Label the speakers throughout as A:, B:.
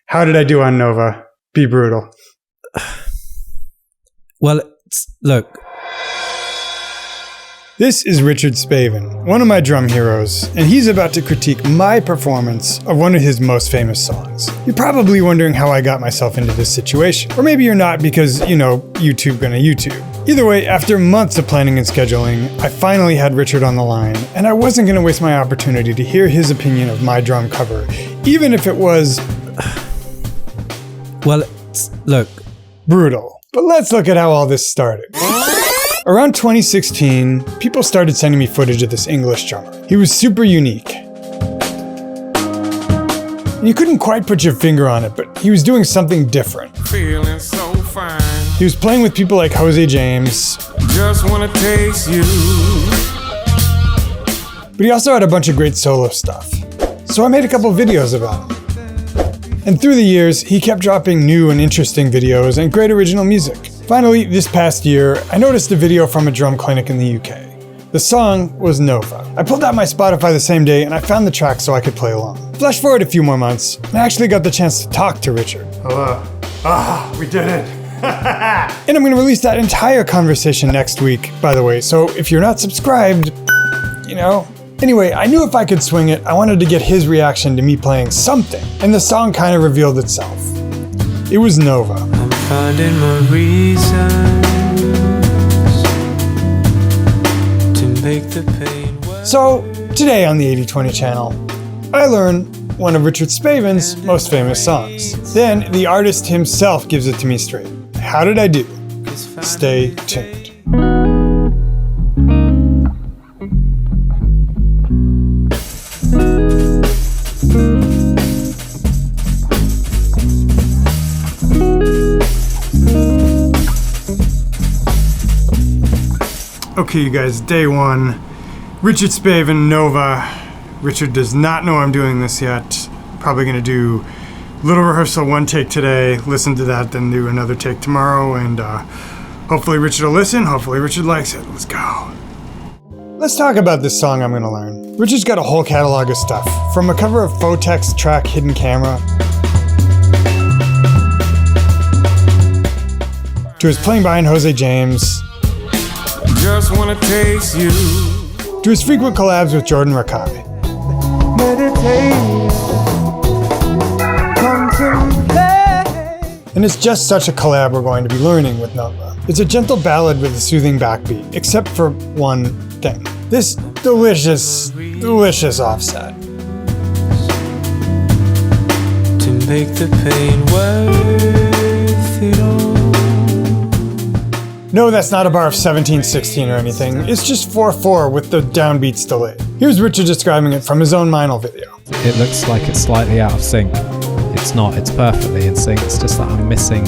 A: How did I do on Nova? Be brutal.
B: Well, look.
A: This is Richard Spaven, one of my drum heroes, and he's about to critique my performance of one of his most famous songs. You're probably wondering how I got myself into this situation. Or maybe you're not because, YouTube gonna YouTube. Either way, after months of planning and scheduling, I finally had Richard on the line, and I wasn't gonna waste my opportunity to hear his opinion of my drum cover, even if it was...
B: Well, look.
A: Brutal. But let's look at how all this started. Around 2016, people started sending me footage of this English drummer. He was super unique. And you couldn't quite put your finger on it, but he was doing something different.
C: Feeling so fine.
A: He was playing with people like Jose James.
C: Just wanna taste you.
A: But he also had a bunch of great solo stuff. So I made a couple videos about him. And through the years, he kept dropping new and interesting videos and great original music. Finally, this past year, I noticed a video from a drum clinic in the UK. The song was Nova. I pulled out my Spotify the same day and I found the track so I could play along. Flash forward a few more months, and I actually got the chance to talk to Richard.
D: Hello. We did it.
A: And I'm gonna release that entire conversation next week, by the way, so if you're not subscribed, Anyway, I knew if I could swing it, I wanted to get his reaction to me playing something, and the song kind of revealed itself. It was Nova.
C: I'm finding my reasons to make the pain worse.
A: So, today on the 80/20 channel, I learn one of Richard Spaven's most famous songs. Then, the artist himself gives it to me straight. How did I do? Stay tuned. Okay, you guys, day one. Richard Spaven, Nova. Richard does not know I'm doing this yet. Probably gonna do little rehearsal, one take today, listen to that, then do another take tomorrow, and hopefully Richard will listen, hopefully Richard likes it. Let's go. Let's talk about this song I'm gonna learn. Richard's got a whole catalog of stuff, from a cover of Fotek's track Hidden Camera, to his playing behind Jose James,
C: Just wanna taste you.
A: to his frequent collabs with Jordan Rakai. And it's just such a collab we're going to be learning with Nova. It's a gentle ballad with a soothing backbeat, except for one thing. This delicious, delicious offset.
C: To make the pain worth it all.
A: No, that's not a bar of 17/16 or anything. It's just 4/4 with the downbeats delayed. Here's Richard describing it from his own Meinl video.
B: It looks like it's slightly out of sync. It's not, it's perfectly in sync. It's just that I'm missing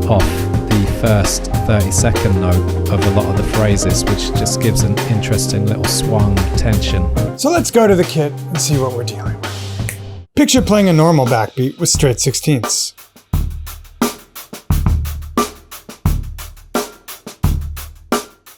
B: off the first 30-second note of a lot of the phrases, which just gives an interesting little swung tension.
A: So let's go to the kit and see what we're dealing with. Picture playing a normal backbeat with straight 16ths.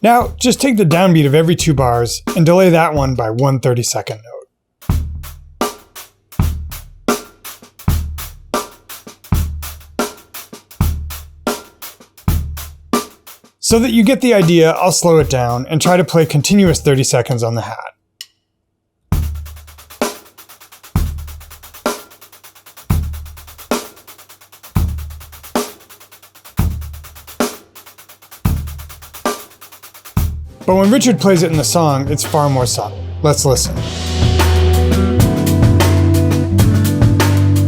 A: Now, just take the downbeat of every 2 bars and delay that one by 1 32nd note. So that you get the idea, I'll slow it down and try to play continuous 30 seconds on the hat. But when Richard plays it in the song, it's far more subtle. Let's listen.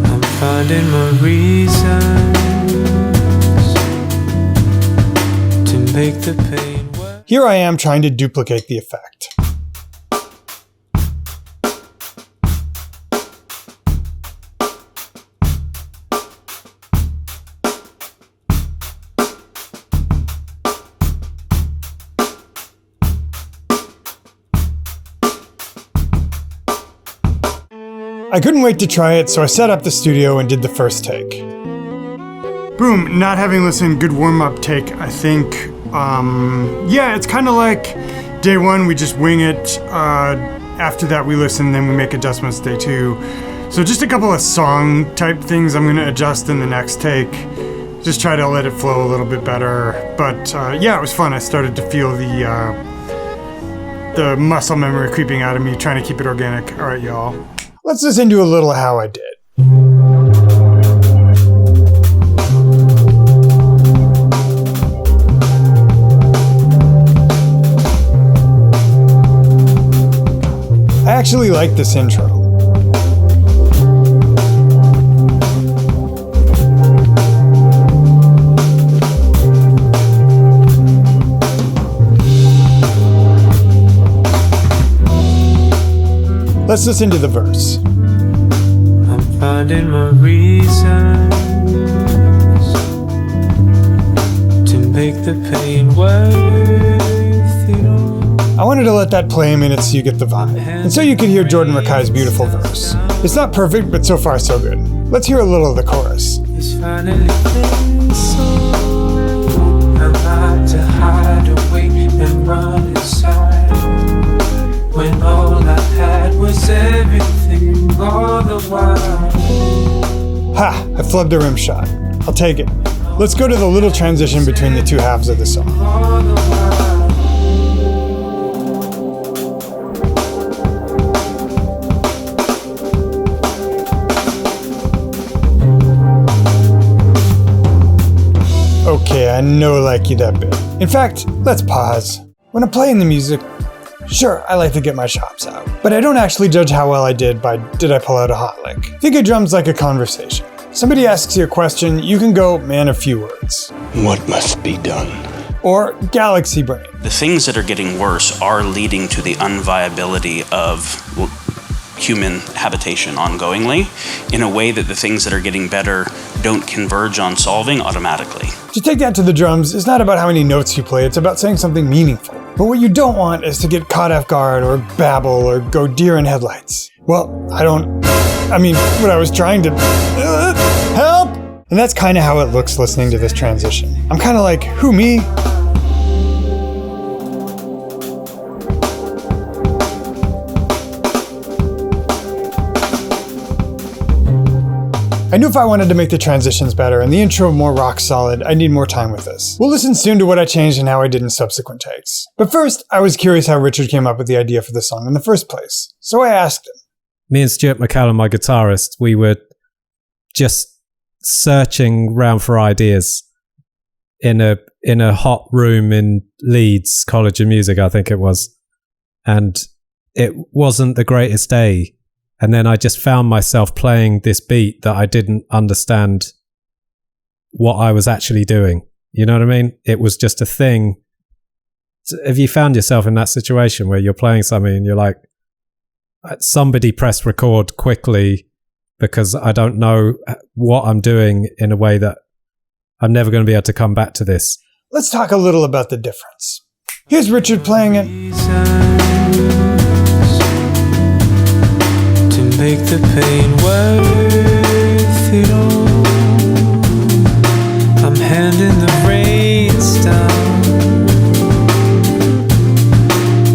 C: I'm finding my reasons to make the pain worse.
A: Here I am trying to duplicate the effect. I couldn't wait to try it, so I set up the studio and did the first take. Boom, not having listened, good warm-up take, I think. Yeah, it's kind of like day one, we just wing it. After that, we listen, then we make adjustments day two. So just a couple of song type things I'm going to adjust in the next take. Just try to let it flow a little bit better. But yeah, it was fun. I started to feel the muscle memory creeping out of me, trying to keep it organic. All right, y'all. Let's listen to a little How I Did. I actually like this intro. Let's listen to the verse.
C: I'm finding my reasons to make the pain worth it all.
A: I wanted to let that play a minute so you get the vibe, and so you could hear Jordan Rakai's beautiful verse. It's not perfect, but so far so good. Let's hear a little of the chorus.
C: It's finally been so I'm about to hide away and run inside. When all I had was everything all the while.
A: Ha! I flubbed a rim shot. I'll take it. Let's go to the little transition between the two halves of the song.
C: All the while.
A: Okay, I know like you that bit. In fact, let's pause. When I'm playing the music, sure, I like to get my chops out, but I don't actually judge how well I did by did I pull out a hot lick. Think of drums like a conversation. Somebody asks you a question, you can go, man of few words.
E: What must be done?
A: Or galaxy brain.
F: The things that are getting worse are leading to the unviability of human habitation ongoingly in a way that the things that are getting better don't converge on solving automatically.
A: To take that to the drums, it's not about how many notes you play, it's about saying something meaningful. But what you don't want is to get caught off guard or babble or go deer in headlights. Well, what I was trying to... help! And that's kind of how it looks listening to this transition. I'm kind of like, who, me? I knew if I wanted to make the transitions better and the intro more rock solid, I'd need more time with this. We'll listen soon to what I changed and how I did in subsequent takes. But first, I was curious how Richard came up with the idea for the song in the first place. So I asked him.
B: Me and Stuart McCallum, my guitarist, we were just searching round for ideas in a hot room in Leeds College of Music, I think it was. And it wasn't the greatest day. And then I just found myself playing this beat that I didn't understand what I was actually doing. You know what I mean? It was just a thing. Have you found yourself in that situation where you're playing something and you're like, somebody press record quickly because I don't know what I'm doing in a way that I'm never going to be able to come back to this?
A: Let's talk a little about the difference. Here's Richard playing it.
C: Make the pain worth it all. I'm handing the reins down.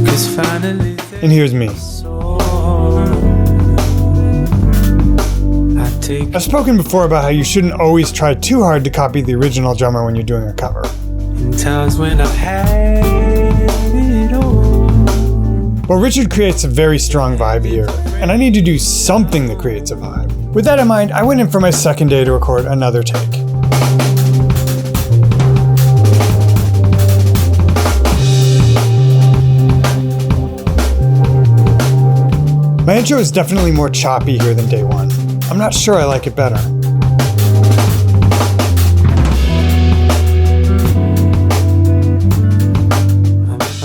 C: 'Cause finally
A: and here's me. I've spoken before about how you shouldn't always try too hard to copy the original drummer when you're doing a cover.
C: in times when I've had it all.
A: Well, Richard creates a very strong vibe here, and I need to do something that creates a vibe. With that in mind, I went in for my second day to record another take. My intro is definitely more choppy here than day one. I'm not sure I like it better.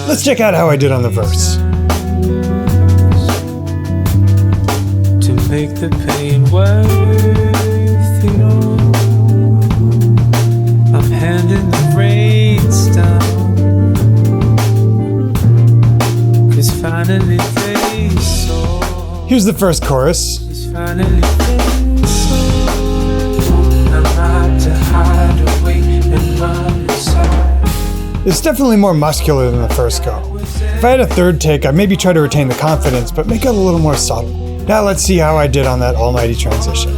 A: Let's check out how I did on the verse.
C: To make the pain worth it all, I'm handing the reins down. 'Cause finally they saw.
A: Here's the first chorus.
C: 'Cause finally they saw. I'm about to hide away and run inside.
A: It's definitely more muscular than the first go. If I had a third take, I'd maybe try to retain the confidence, but make it a little more subtle. Now let's see how I did on that almighty transition.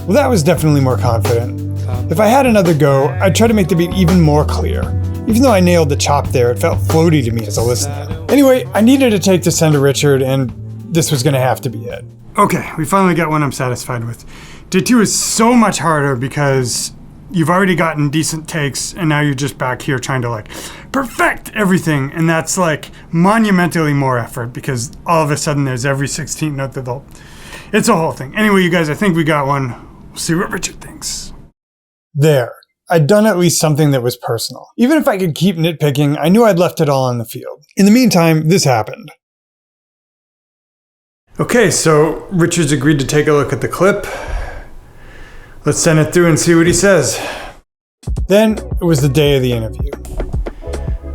A: Well, that was definitely more confident. If I had another go, I'd try to make the beat even more clear. Even though I nailed the chop there, it felt floaty to me as a listener. Anyway, I needed a take to send to Richard, and this was gonna have to be it.
D: Okay, we finally got one I'm satisfied with. Day 2 is so much harder because you've already gotten decent takes, and now you're just back here trying to like perfect everything, and that's like monumentally more effort because all of a sudden there's every 16th note that they'll... It's a whole thing. Anyway, you guys, I think we got one. We'll see what Richard thinks.
A: There. I'd done at least something that was personal. Even if I could keep nitpicking, I knew I'd left it all on the field. In the meantime, this happened.
D: Okay, so Richard's agreed to take a look at the clip. Let's send it through and see what he says.
A: Then, it was the day of the interview.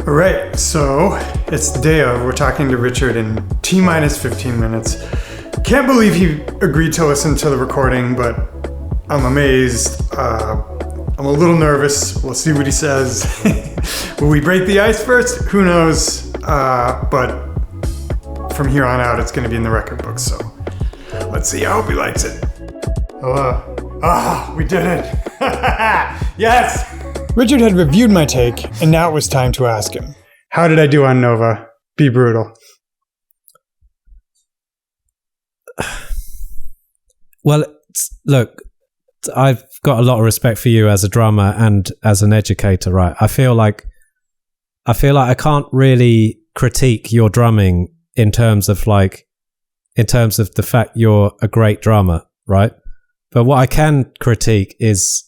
D: All right, so it's the day of. We're talking to Richard in T-minus 15 minutes. Can't believe he agreed to listen to the recording, but I'm amazed. I'm a little nervous. We'll see what he says. Will we break the ice first? Who knows? But from here on out, it's going to be in the record book, so let's see. I hope he likes it. Hello. We did it. Yes!
A: Richard had reviewed my take, and now it was time to ask him.
D: How did I do on Nova? Be brutal.
B: Well, look, I've got a lot of respect for you as a drummer and as an educator, right? I feel like I can't really critique your drumming in terms of the fact you're a great drummer, right? But what I can critique is,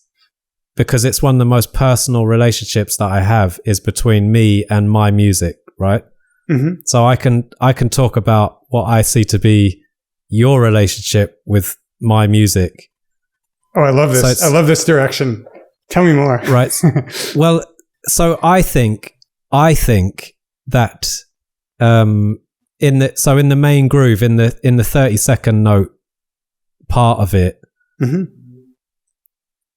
B: because it's one of the most personal relationships that I have, is between me and my music, right?
D: Mm-hmm.
B: So I can talk about what I see to be your relationship with my music.
D: Oh, I love this. I love this direction. Tell me more.
B: Right. Well, so I think that in the main groove, in the 30-second note part of it,
D: mm-hmm.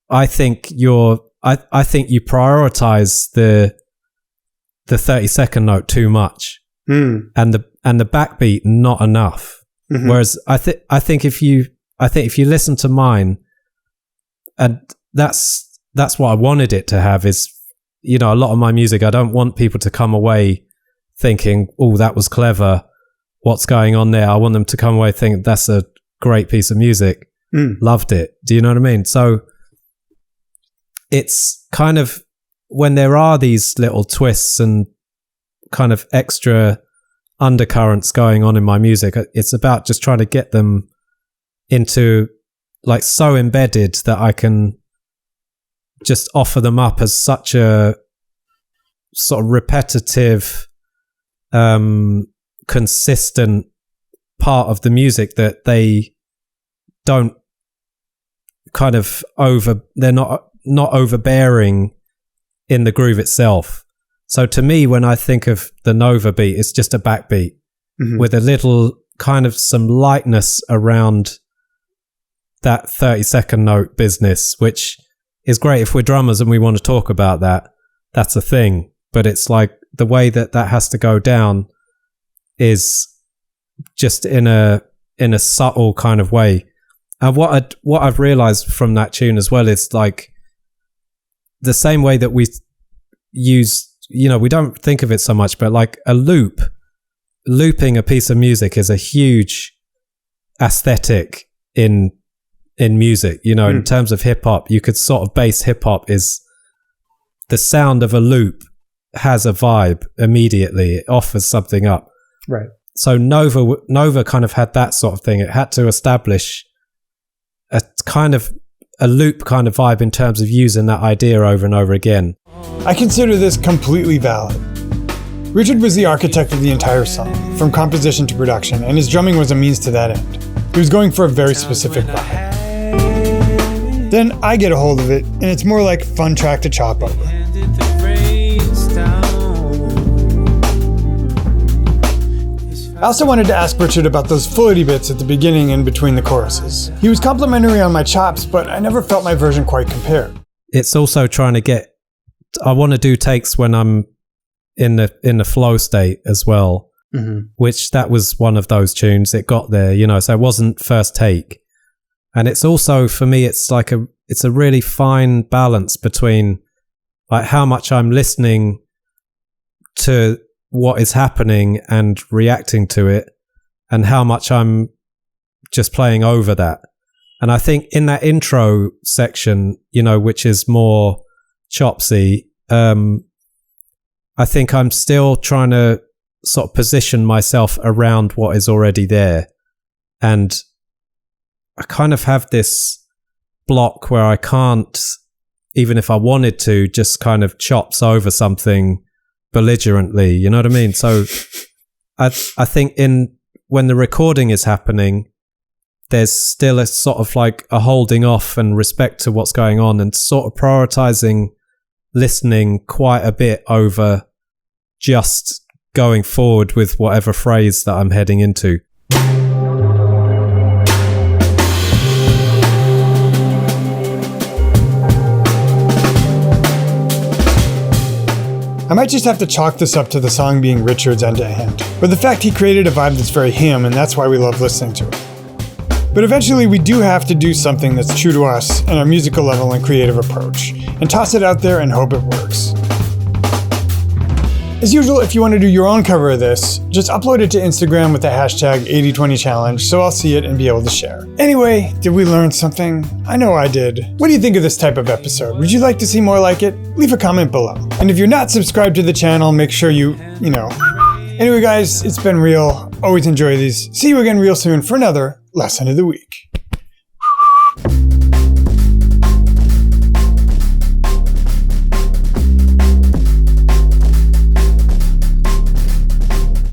B: I think you prioritize the 30-second note too much, and the backbeat not enough.
D: Mm-hmm.
B: Whereas I think if you listen to mine, and that's what I wanted it to have, is, you know, a lot of my music, I don't want people to come away thinking, oh, that was clever, what's going on there. I want them to come away thinking that's a great piece of music, loved it. Do you know what I mean? So it's kind of, when there are these little twists and kind of extra undercurrents going on in my music, it's about just trying to get them into, like, so embedded that I can just offer them up as such a sort of repetitive, consistent part of the music that they don't kind of they're not overbearing in the groove itself. So to me, when I think of the Nova beat, it's just a backbeat with a little kind of some lightness around that 30-second note business, which is great if we're drummers and we want to talk about that. That's a thing. But it's like the way that has to go down is just in a subtle kind of way. And what I've realized from that tune as well is, like, the same way that we use, you know, we don't think of it so much, but like looping a piece of music is a huge aesthetic in music. You know, in terms of hip hop, you could sort of base hip hop is the sound of a loop has a vibe immediately. It offers something up.
D: Right.
B: So Nova kind of had that sort of thing. It had to establish a kind of a loop kind of vibe in terms of using that idea over and over again.
A: I consider this completely valid. Richard was the architect of the entire song, from composition to production, and his drumming was a means to that end. He was going for a very specific vibe. Then I get a hold of it, and it's more like fun track to chop over.
D: I also wanted to ask Richard about those floaty bits at the beginning and between the choruses. He was complimentary on my chops, but I never felt my version quite compared.
B: It's also trying to get... I want to do takes when I'm in the flow state as well, which that was one of those tunes. It got there, you know, so it wasn't first take. And it's also, for me, it's a really fine balance between like how much I'm listening to what is happening and reacting to it, and how much I'm just playing over that. And I think in that intro section, you know, which is more chopsy, I think I'm still trying to sort of position myself around what is already there. And I kind of have this block where I can't, even if I wanted to, just kind of chops over something belligerently, you know what I mean? So I think when the recording is happening, there's still a sort of like a holding off and respect to what's going on, and sort of prioritizing listening quite a bit over just going forward with whatever phrase that I'm heading into.
D: I might just have to chalk this up to the song being Richard's end to end, but the fact he created a vibe that's very him, and that's why we love listening to it. But eventually we do have to do something that's true to us and our musical level and creative approach, and toss it out there and hope it works. As usual, if you want to do your own cover of this, just upload it to Instagram with the hashtag 8020challenge so I'll see it and be able to share. Anyway, did we learn something? I know I did. What do you think of this type of episode? Would you like to see more like it? Leave a comment below. And if you're not subscribed to the channel, make sure you know. Anyway guys, it's been real. Always enjoy these. See you again real soon for another Lesson of the Week.